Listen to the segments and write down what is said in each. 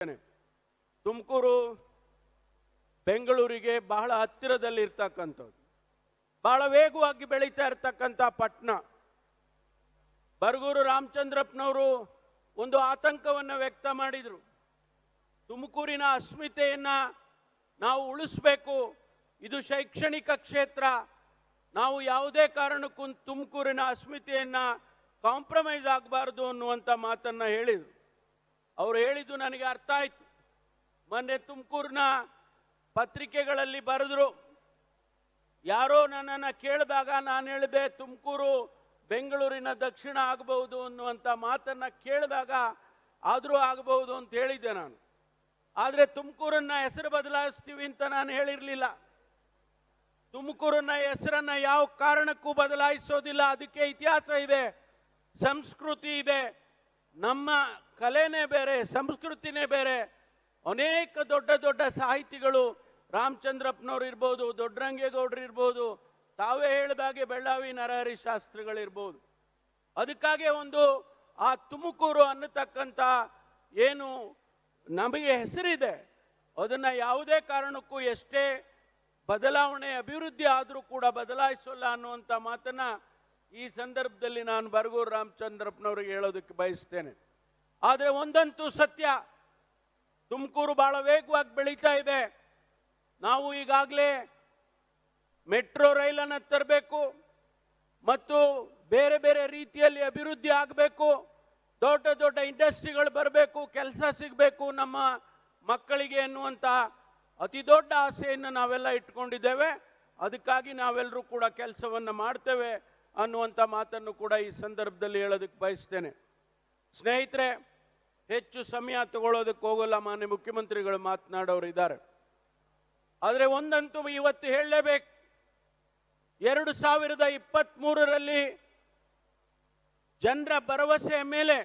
ತುಮಕೂರು ಬೆಂಗಳೂರಿಗೆ ಬಹಳ ಹತ್ತಿರದಲ್ಲಿ ಇರ್ತಕ್ಕಂಥದ್ದು, ಬಹಳ ವೇಗವಾಗಿ ಬೆಳೀತಾ ಇರ್ತಕ್ಕಂಥ ಪಟ್ಟಣ. ಬರಗೂರು ರಾಮಚಂದ್ರಪ್ಪನವರು ಒಂದು ಆತಂಕವನ್ನು ವ್ಯಕ್ತ ಮಾಡಿದರು. ತುಮಕೂರಿನ ಅಸ್ಮಿತೆಯನ್ನು ನಾವು ಉಳಿಸಬೇಕು, ಇದು ಶೈಕ್ಷಣಿಕ ಕ್ಷೇತ್ರ, ನಾವು ಯಾವುದೇ ಕಾರಣಕ್ಕೂ ತುಮಕೂರಿನ ಅಸ್ಮಿತೆಯನ್ನು ಕಾಂಪ್ರಮೈಸ್ ಆಗಬಾರ್ದು ಅನ್ನುವಂಥ ಮಾತನ್ನು ಹೇಳಿದರು. ಅವರು ಹೇಳಿದ್ದು ನನಗೆ ಅರ್ಥ ಆಯಿತು. ಮೊನ್ನೆ ತುಮಕೂರಿನ ಪತ್ರಿಕೆಗಳಲ್ಲಿ ಬರೆದ್ರು, ಯಾರೋ ನನ್ನನ್ನು ಕೇಳಿದಾಗ ನಾನು ಹೇಳಿದೆ ತುಮಕೂರು ಬೆಂಗಳೂರಿನ ದಕ್ಷಿಣ ಆಗಬಹುದು ಅನ್ನುವಂಥ ಮಾತನ್ನು ಕೇಳಿದಾಗ ಆದರೂ ಆಗಬಹುದು ಅಂತ ಹೇಳಿದ್ದೆ ನಾನು. ಆದರೆ ತುಮಕೂರನ್ನ ಹೆಸರು ಬದಲಾಯಿಸ್ತೀವಿ ಅಂತ ನಾನು ಹೇಳಿರಲಿಲ್ಲ. ತುಮಕೂರನ್ನ ಹೆಸರನ್ನ ಯಾವ ಕಾರಣಕ್ಕೂ ಬದಲಾಯಿಸೋದಿಲ್ಲ. ಅದಕ್ಕೆ ಇತಿಹಾಸ ಇದೆ, ಸಂಸ್ಕೃತಿ ಇದೆ, ನಮ್ಮ ಕಲೆನೇ ಬೇರೆ, ಸಂಸ್ಕೃತಿನೇ ಬೇರೆ. ಅನೇಕ ದೊಡ್ಡ ದೊಡ್ಡ ಸಾಹಿತಿಗಳು, ರಾಮಚಂದ್ರಪ್ಪನವ್ರು ಇರ್ಬೋದು, ದೊಡ್ಡರಂಗೇಗೌಡರು ಇರ್ಬೋದು, ತಾವೇ ಹೇಳಿದಾಗೆ ಬೆಳ್ಳಾವಿ ನರಹರಿ ಶಾಸ್ತ್ರಿಗಳಿರ್ಬೋದು. ಅದಕ್ಕಾಗಿ ಒಂದು ಆ ತುಮಕೂರು ಅನ್ನತಕ್ಕಂಥ ಏನು ನಮಗೆ ಹೆಸರಿದೆ ಅದನ್ನು ಯಾವುದೇ ಕಾರಣಕ್ಕೂ ಎಷ್ಟೇ ಬದಲಾವಣೆ ಅಭಿವೃದ್ಧಿ ಆದರೂ ಕೂಡ ಬದಲಾಯಿಸೋಲ್ಲ ಅನ್ನುವಂಥ ಮಾತನ್ನು ಈ ಸಂದರ್ಭದಲ್ಲಿ ನಾನು ಬರಗೂರು ರಾಮಚಂದ್ರಪ್ಪನವ್ರಿಗೆ ಹೇಳೋದಕ್ಕೆ ಬಯಸ್ತೇನೆ. ಆದರೆ ಒಂದಂತೂ ಸತ್ಯ, ತುಮಕೂರು ಬಹಳ ವೇಗವಾಗಿ ಬೆಳೀತಾ ಇದೆ. ನಾವು ಈಗಾಗಲೇ ಮೆಟ್ರೋ ರೈಲನ್ನು ತರಬೇಕು ಮತ್ತು ಬೇರೆ ಬೇರೆ ರೀತಿಯಲ್ಲಿ ಅಭಿವೃದ್ಧಿ ಆಗಬೇಕು, ದೊಡ್ಡ ದೊಡ್ಡ ಇಂಡಸ್ಟ್ರಿಗಳು ಬರಬೇಕು, ಕೆಲಸ ಸಿಗಬೇಕು ನಮ್ಮ ಮಕ್ಕಳಿಗೆ ಅನ್ನುವಂಥ ಅತಿ ದೊಡ್ಡ ಆಸೆಯನ್ನು ನಾವೆಲ್ಲ ಇಟ್ಕೊಂಡಿದ್ದೇವೆ. ಅದಕ್ಕಾಗಿ ನಾವೆಲ್ಲರೂ ಕೂಡ ಕೆಲಸವನ್ನು ಮಾಡ್ತೇವೆ ಅನ್ನುವಂಥ ಮಾತನ್ನು ಕೂಡ ಈ ಸಂದರ್ಭದಲ್ಲಿ ಹೇಳೋದಕ್ಕೆ ಬಯಸ್ತೇನೆ. ಸ್ನೇಹಿತರೆ, ಹೆಚ್ಚು ಸಮಯ ತಗೊಳ್ಳೋದಕ್ಕೆ ಹೋಗಲ್ಲ, ಮಾನ್ಯ ಮುಖ್ಯಮಂತ್ರಿಗಳು ಮಾತನಾಡೋರು ಇದ್ದಾರೆ. ಆದರೆ ಒಂದಂತೂ ಇವತ್ತು ಹೇಳಲೇಬೇಕು, 2023ರಲ್ಲಿ ಜನರ ಭರವಸೆಯ ಮೇಲೆ,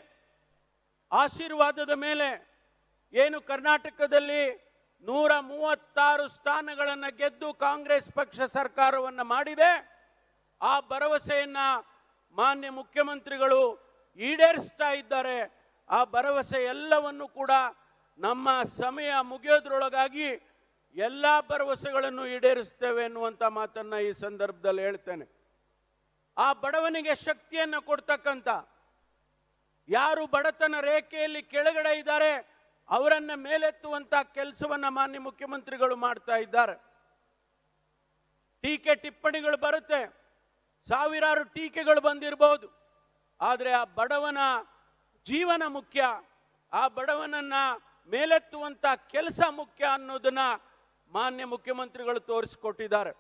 ಆಶೀರ್ವಾದದ ಮೇಲೆ ಏನು ಕರ್ನಾಟಕದಲ್ಲಿ 136 ಸ್ಥಾನಗಳನ್ನು ಗೆದ್ದು ಕಾಂಗ್ರೆಸ್ ಪಕ್ಷ ಸರ್ಕಾರವನ್ನು ಮಾಡಿದೆ, ಆ ಭರವಸೆಯನ್ನ ಮಾನ್ಯ ಮುಖ್ಯಮಂತ್ರಿಗಳು ಈಡೇರಿಸ್ತಾ ಇದ್ದಾರೆ. ಆ ಭರವಸೆ ಎಲ್ಲವನ್ನು ಕೂಡ ನಮ್ಮ ಸಮಯ ಮುಗಿಯೋದ್ರೊಳಗಾಗಿ ಎಲ್ಲ ಭರವಸೆಗಳನ್ನು ಈಡೇರಿಸ್ತೇವೆ ಎನ್ನುವಂಥ ಮಾತನ್ನು ಈ ಸಂದರ್ಭದಲ್ಲಿ ಹೇಳ್ತೇನೆ. ಆ ಬಡವನಿಗೆ ಶಕ್ತಿಯನ್ನು ಕೊಡ್ತಕ್ಕಂಥ, ಯಾರು ಬಡತನ ರೇಖೆಯಲ್ಲಿ ಕೆಳಗಡೆ ಇದ್ದಾರೆ ಅವರನ್ನ ಮೇಲೆತ್ತುವಂತ ಕೆಲಸವನ್ನ ಮಾನ್ಯ ಮುಖ್ಯಮಂತ್ರಿಗಳು ಮಾಡ್ತಾ ಇದ್ದಾರೆ. ಟೀಕೆ ಟಿಪ್ಪಣಿಗಳು ಬರುತ್ತೆ, ಸಾವಿರಾರು ಟೀಕೆಗಳು ಬಂದಿರಬಹುದು, ಆದರೆ ಆ ಬಡವನ ಜೀವನ ಮುಖ್ಯ, ಆ ಬಡವನನ್ನ ಮೇಲೆತ್ತುವಂತ ಕೆಲಸ ಮುಖ್ಯ ಅನ್ನೋದನ್ನ ಮಾನ್ಯ ಮುಖ್ಯಮಂತ್ರಿಗಳು ತೋರಿಸಿಕೊಟ್ಟಿದ್ದಾರೆ.